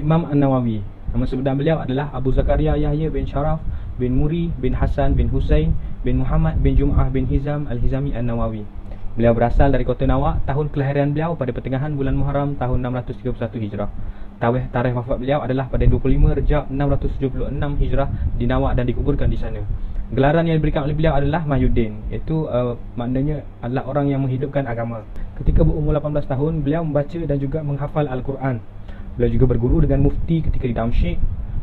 Imam An-Nawawi. Nama sebenar beliau adalah Abu Zakaria Yahya bin Sharaf bin Muri bin Hasan bin Husain bin Muhammad bin Jum'ah bin Hizam Al-Hizami An-Nawawi. Beliau berasal dari kota Nawak. Tahun kelahiran beliau pada pertengahan bulan Muharram tahun 631 Hijrah. Tarikh wafat beliau adalah pada 25 Rejab 676 Hijrah di Nawak dan dikuburkan di sana. Gelaran yang diberikan oleh beliau adalah Mahyuddin, iaitu maknanya adalah orang yang menghidupkan agama. Ketika berumur 18 tahun, beliau membaca dan juga menghafal Al-Quran. Beliau juga berguru dengan mufti ketika di Damsyik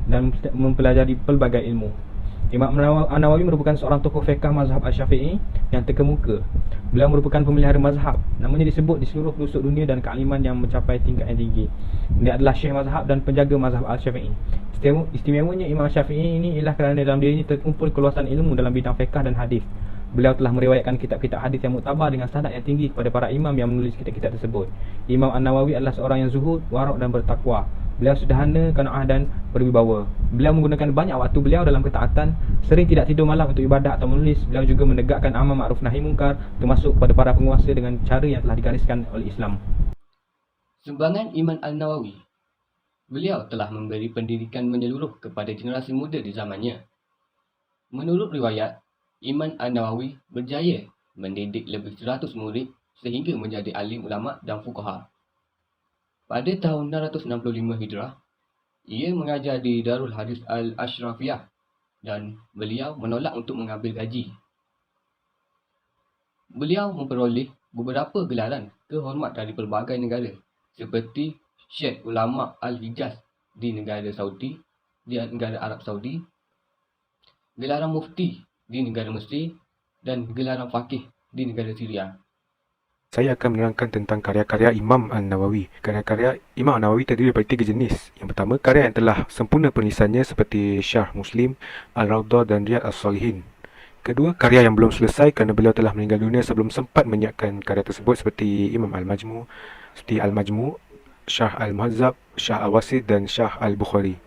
dan mempelajari pelbagai ilmu. Imam An-Nawawi merupakan seorang tokoh fiqh mazhab Al-Syafi'i yang terkemuka. Beliau merupakan pemelihara mazhab. Namanya disebut di seluruh pelosok dunia dan kealiman yang mencapai tingkat yang tinggi. Dia adalah syekh mazhab dan penjaga mazhab Al-Syafi'i. Istimewanya Imam Syafi'i ini ialah kerana dalam dirinya terkumpul keluasan ilmu dalam bidang fiqh dan hadis. Beliau telah meriwayatkan kitab-kitab hadis yang muktabar dengan sanad yang tinggi kepada para imam yang menulis kitab-kitab tersebut. Imam An-Nawawi adalah seorang yang zuhud, warak dan bertakwa. Beliau sederhana, qanaah dan berwibawa. Beliau menggunakan banyak waktu beliau dalam ketaatan, sering tidak tidur malam untuk ibadat atau menulis. Beliau juga menegakkan amar ma'ruf nahi munkar, termasuk kepada para penguasa dengan cara yang telah digariskan oleh Islam. Sumbangan Imam An-Nawawi. Beliau telah memberi pendidikan menyeluruh kepada generasi muda di zamannya. Menurut riwayat, Imam An-Nawawi berjaya mendidik lebih 100 murid sehingga menjadi alim ulama dan fuqaha. Pada tahun 665 Hijrah, ia mengajar di Darul Hadis Al-Ashrafiyah dan beliau menolak untuk mengambil gaji. Beliau memperoleh beberapa gelaran kehormat dari pelbagai negara seperti Syekh Ulama Al-Hijaz di negara Arab Saudi, gelaran mufti di negara Mesir dan gelaran faqih di negara Syria. Saya akan menerangkan tentang karya-karya Imam An-Nawawi. Karya-karya Imam An-Nawawi terdiri daripada 3 jenis. Yang pertama, karya yang telah sempurna penulisannya seperti Syarh Muslim, Al-Rawdah dan Riyad As-Salihin. Kedua, karya yang belum selesai kerana beliau telah meninggal dunia sebelum sempat menyiapkan karya tersebut seperti Imam Al-Majmu', Syarh Al-Muhazzab, Syarh Al-Wasit dan Syarh Al-Bukhari.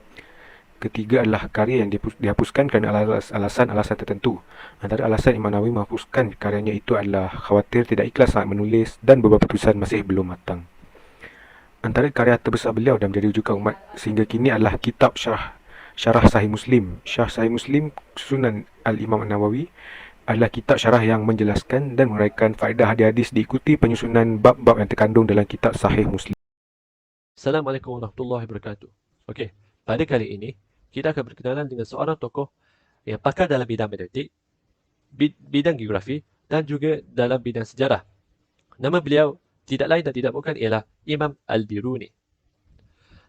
Ketiga adalah karya yang dihapuskan kerana alasan-alasan tertentu. Antara alasan Imam Nawawi menghapuskan karyanya itu adalah khawatir tidak ikhlas saat menulis dan beberapa tulisan masih belum matang. Antara karya terbesar beliau dan menjadi rujukan umat sehingga kini adalah kitab Syarah Sahih Muslim. Syarah Sahih Muslim susunan Al-Imam An-Nawawi adalah kitab syarah yang menjelaskan dan menguraikan faedah hadis-hadis diikuti penyusunan bab-bab yang terkandung dalam kitab Sahih Muslim. Assalamualaikum warahmatullahi wabarakatuh. Okey, pada kali ini kita akan berkenalan dengan seorang tokoh yang pakar dalam bidang matematik, bidang geografi dan juga dalam bidang sejarah. Nama beliau tidak lain dan tidak bukan ialah Imam Al-Biruni.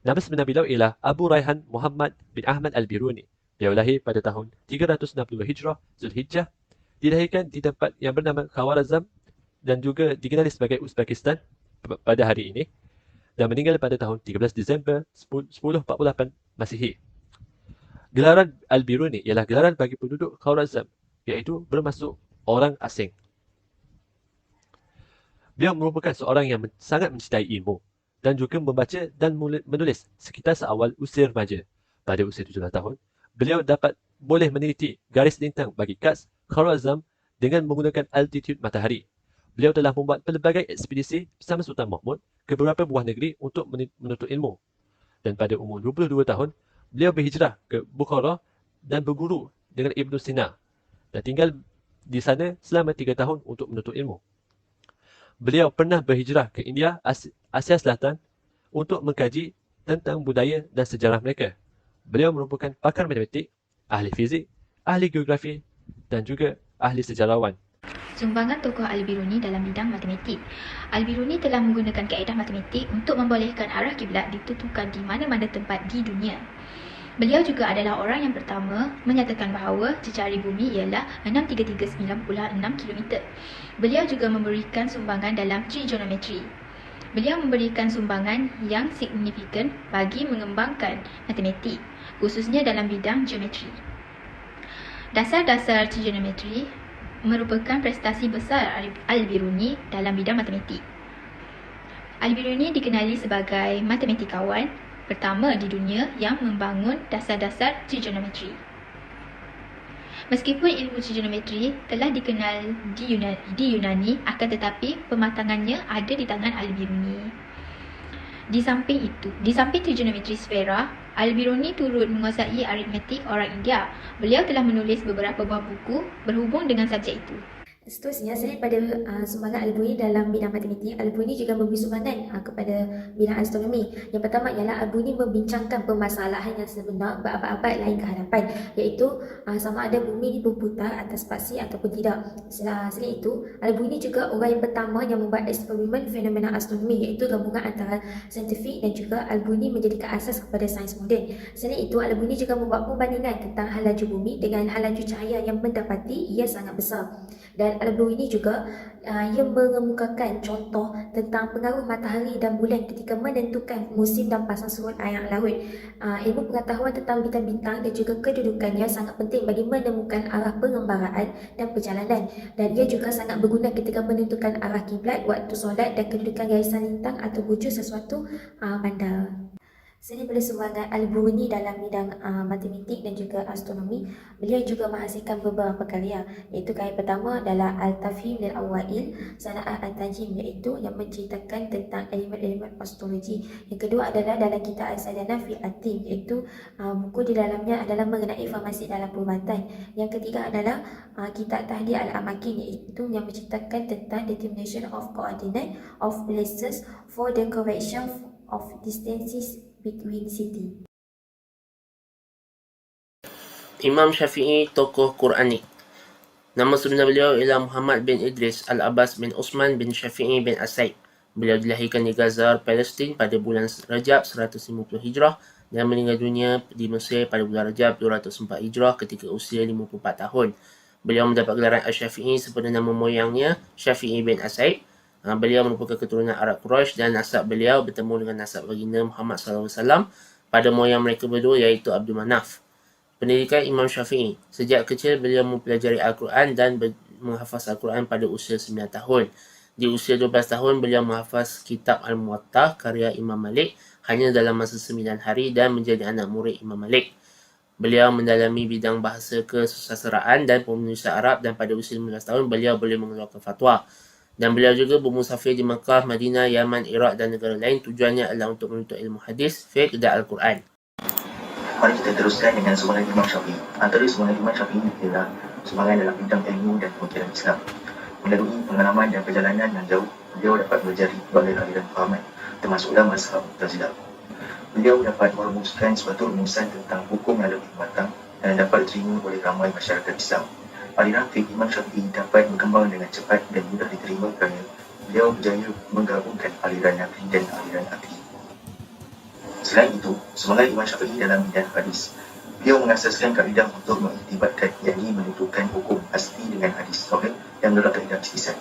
Nama sebenar beliau ialah Abu Raihan Muhammad bin Ahmad Al-Biruni. Beliau lahir pada tahun 360 Hijrah Zulhijjah. Dilahirkan di tempat yang bernama Khawarazm dan juga dikenali sebagai Uzbekistan pada hari ini. Dan meninggal pada tahun 13 Disember 1048 Masihi. Gelaran Al-Biruni ialah gelaran bagi penduduk Khawarazm, iaitu bermaksud orang asing. Beliau merupakan seorang yang sangat mencintai ilmu dan juga membaca dan menulis sekitar seawal usia remaja. Pada usia 17 tahun, beliau boleh meneliti garis lintang bagi Kars Khawarazm dengan menggunakan altitude matahari. Beliau telah membuat pelbagai ekspedisi bersama Sultan Mahmud ke beberapa buah negeri untuk menuntut ilmu. Dan pada umur 22 tahun, beliau berhijrah ke Bukhara dan berguru dengan Ibn Sina dan tinggal di sana selama 3 tahun untuk menuntut ilmu. Beliau pernah berhijrah ke India, Asia Selatan untuk mengkaji tentang budaya dan sejarah mereka. Beliau merupakan pakar matematik, ahli fizik, ahli geografi dan juga ahli sejarawan. Sumbangan tokoh Al-Biruni dalam bidang matematik. Al-Biruni telah menggunakan kaedah matematik untuk membolehkan arah kiblat ditentukan di mana-mana tempat di dunia. Beliau juga adalah orang yang pertama menyatakan bahawa jejari bumi ialah 633.96 km. Beliau juga memberikan sumbangan dalam trigonometri. Beliau memberikan sumbangan yang signifikan bagi mengembangkan matematik, khususnya dalam bidang geometri. Dasar-dasar trigonometri merupakan prestasi besar Al-Biruni dalam bidang matematik. Al-Biruni dikenali sebagai matematikawan pertama di dunia yang membangun dasar-dasar trigonometri. Meskipun ilmu trigonometri telah dikenal di Yunani, akan tetapi pematangannya ada di tangan Al-Biruni. Di samping trigonometri sfera, Al-Biruni turut menguasai aritmetik orang India. Beliau telah menulis beberapa buah buku berhubung dengan subjek itu. Seterusnya, selain pada sumbangan Al-Biruni dalam bidang matematik, Al-Biruni juga memberi sumbangan kepada bidang astronomi. Yang pertama ialah Al-Biruni membincangkan permasalahan yang sebenar berabad-abad lain ke hadapan, iaitu sama ada bumi ini berputar atas paksi ataupun tidak. Selain itu, Al-Biruni juga orang yang pertama yang membuat eksperimen fenomena astronomi, iaitu gabungan antara saintifik dan juga Al-Biruni menjadikan asas kepada sains moden. Selain itu, Al-Biruni juga membuat perbandingan tentang hal laju bumi dengan hal laju cahaya yang mendapati ia sangat besar. Dan Al-Biruni juga ia mengemukakan contoh tentang pengaruh matahari dan bulan ketika menentukan musim dan pasang surut air laut. Ilmu pengetahuan tentang bintang-bintang dan juga kedudukannya sangat penting bagi menemukan arah pengembaraan dan perjalanan, dan ia juga sangat berguna ketika menentukan arah kiblat, waktu solat dan kedudukan garisan lintang atau wujud sesuatu bandar. Selain daripada sumbangan Al-Biruni dalam bidang matematik dan juga astronomi, beliau juga menghasilkan beberapa karya, iaitu karya pertama adalah Al-Tafhim lil Awail Sana'at Al-Tajim, iaitu yang menceritakan tentang elemen-elemen astrologi. Yang kedua adalah dalam kitab Al-Sadana fi Atim, iaitu buku di dalamnya adalah mengenai farmasi dalam perubatan. Yang ketiga adalah kitab Tahdid Al-Amakin, iaitu yang menceritakan tentang determination of coordinate of places for the correction of distances between city. Imam Syafi'i, tokoh Quranik. Nama sebenar beliau ialah Muhammad bin Idris Al-Abbas bin Usman bin Syafi'i bin Asaib. Beliau dilahirkan di Gaza, Palestin pada bulan Rajab 150 Hijrah dan meninggal dunia di Mesir pada bulan Rajab 204 Hijrah ketika usia 54 tahun. Beliau mendapat gelaran Al-Syafi'i seperti nama moyangnya, Syafi'i bin Asaib. Beliau merupakan keturunan Arab Quraisy dan nasab beliau bertemu dengan nasab baginda Muhammad SAW pada moyang mereka berdua, iaitu Abdul Manaf. Pendidikan Imam Syafi'i. Sejak kecil beliau mempelajari Al-Quran dan menghafaz Al-Quran pada usia 9 tahun. Di usia 12 tahun beliau menghafaz kitab Al-Muwatta karya Imam Malik hanya dalam masa 9 hari dan menjadi anak murid Imam Malik. Beliau mendalami bidang bahasa kesusasteraan dan penulisan Arab dan pada usia 15 tahun beliau boleh mengeluarkan fatwa. Dan beliau juga bermusafir di Mekah, Madinah, Yaman, Iraq dan negara lain. Tujuannya adalah untuk menuntut ilmu hadis, fiqh dan Al-Quran. Mari kita teruskan dengan sumbangan Imam Syafi'i. Antara sumbangan Imam Syafi'i ialah sumbangan dalam bidang ilmu dan pemikiran Islam. Melalui pengalaman dan perjalanan yang jauh, beliau dapat belajar berbagai aliran fahaman, termasuklah mazhab Mu'tazilah. Beliau dapat merumuskan suatu rumusan tentang hukum yang lebih matang dan dapat diterima oleh ramai masyarakat Islam. Aliran fiqh Imam Syafi'i dapat berkembang dengan cepat dan mudah diterima kerana beliau berjaya menggabungkan aliran naqli dan aliran akli. Selain itu, sumbangan Imam Syafi'i dalam bidang hadis. Beliau mengasaskan kaedah untuk mengiktibatkan, yakni menentukan hukum asli dengan hadis sahih yang adalah kaedah istisad.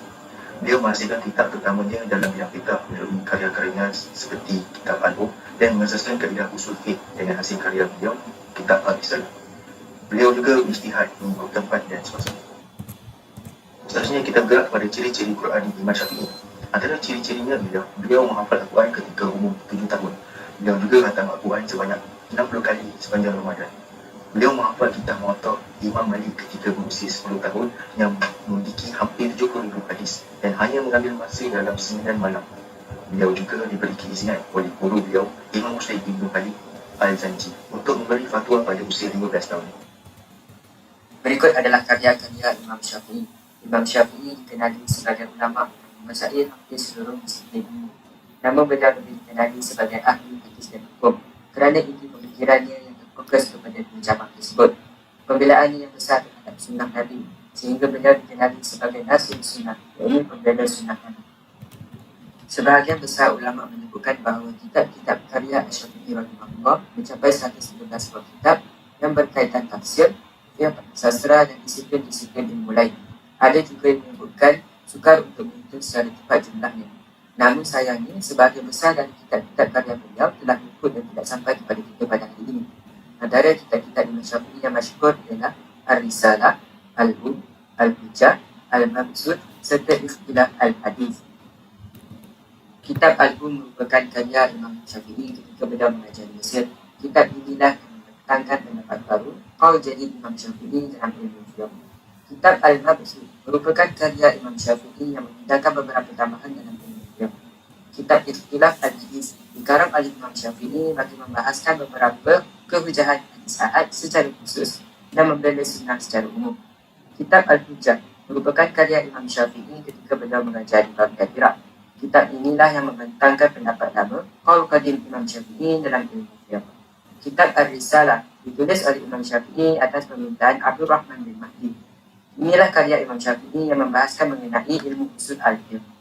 Beliau menghasilkan kitab pertamanya dalam bidang fiqh melalui karya-karyanya seperti kitab Al-Um dan mengasaskan kaedah usul fiqh dengan hasil karya beliau, kitab Al-Risalah. Beliau juga ijtihad mengikut tempat dan suasana. Seterusnya kita bergerak pada ciri-ciri Quran Imam Syafi'i. Antara ciri-cirinya ialah beliau menghafal Al-Quran ketika umur 7 tahun. Beliau juga khatam Al-Quran sebanyak 60 kali sepanjang Ramadan. Beliau menghafal kitab Muwatta Imam Malik ketika berusia 10 tahun yang memiliki hampir 70,000 hadis dan hanya mengambil masa dalam 9 malam. Beliau juga diberi keizinan oleh guru beliau Imam Muslim bin Khalid Al-Zanji untuk memberi fatwa pada usia 15 tahun. Berikut adalah karya-karya Imam Syafi'i. Imam Syafi'i dikenali sebagai ulama masail hampir seluruh disiplin ilmu. Namun beliau lebih dikenali sebagai ahli hadis dan hukum kerana ini pemikirannya yang terfokus kepada dua jamaah tersebut. Pembelaannya yang besar terhadap sunnah Nabi sehingga beliau dikenali sebagai nasir sunnah, iaitu pembela sunnah Nabi. Sebahagian besar ulama menyebutkan bahawa kitab-kitab karya Syafi'i rahimahullah mencapai 111 buah kitab yang berkaitan tafsir, sastra dan disiplin-disiplin ilmu lain. Ada juga yang menyebutkan sukar untuk menghitung secara tepat jumlahnya. Namun sayangnya, sebahagian besar dari kitab-kitab karya beliau telah luput dan tidak sampai kepada kita pada hari ini. Antara kitab-kitab Imam Syafi'i yang masyhur ialah Ar-Risalah, Al-Um, Al-Hujjah, Al-Mabsut serta Ikhtilaf Al-Hadis. Kitab Al-Um merupakan karya Imam Syafi'i ketika beliau mengajar di Mesir. Kitab inilah yang menentangkan pendapat baru qaul jadi Imam Syafi'i dalam ilmu fiqh. Kitab Al-Mabsut merupakan karya Imam Syafi'i yang mengindahkan beberapa tambahan dalam ilmu fiqh. Kitab Ikhtilaf Al-Hadis Karam Al-Imam Syafi'i bagi membahaskan beberapa kehujahan hadis secara khusus dan membela sunnah secara umum. Kitab Al-Hujjah merupakan karya Imam Syafi'i ketika beliau mengajar di Baghdad, Iraq. Kitab inilah yang membentangkan pendapat lama qaul qadim Imam Syafi'i dalam ilmu fiqh. Kitab Ar-Risalah ditulis oleh Imam Syafi'i atas permintaan Abdul Rahman bin Mahdi. Inilah karya Imam Syafi'i yang membahaskan mengenai ilmu usul al-fiqh.